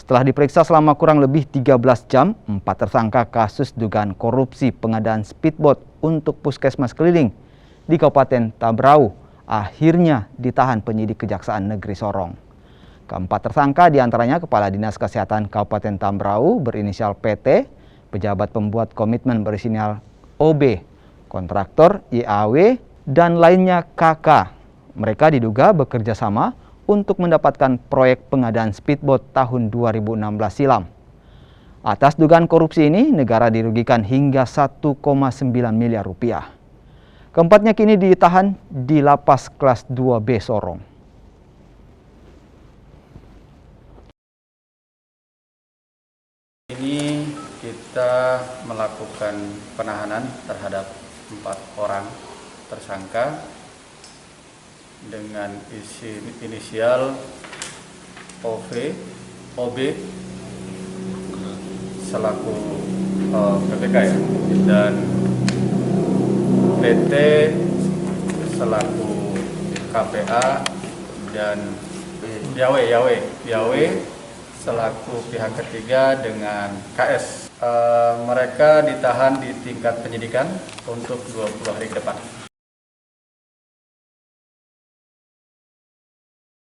Setelah diperiksa selama kurang lebih 13 jam, 4 tersangka kasus dugaan korupsi pengadaan speedboat untuk puskesmas keliling di Kabupaten Tambrauw akhirnya ditahan penyidik Kejaksaan Negeri Sorong. Keempat tersangka diantaranya Kepala Dinas Kesehatan Kabupaten Tambrauw berinisial PT, pejabat pembuat komitmen berinisial OB, kontraktor IAW, dan lainnya KK. Mereka diduga bekerja sama untuk mendapatkan proyek pengadaan speedboat tahun 2016 silam. Atas dugaan korupsi ini, negara dirugikan hingga 1,9 miliar rupiah. Keempatnya kini ditahan di Lapas Kelas 2B Sorong. Ini kita melakukan penahanan terhadap 4 orang tersangka dengan inisial OB selaku PPK ya, dan PT selaku KPA, dan Yawe selaku pihak ketiga dengan KS. Mereka ditahan di tingkat penyidikan untuk 20 hari ke depan.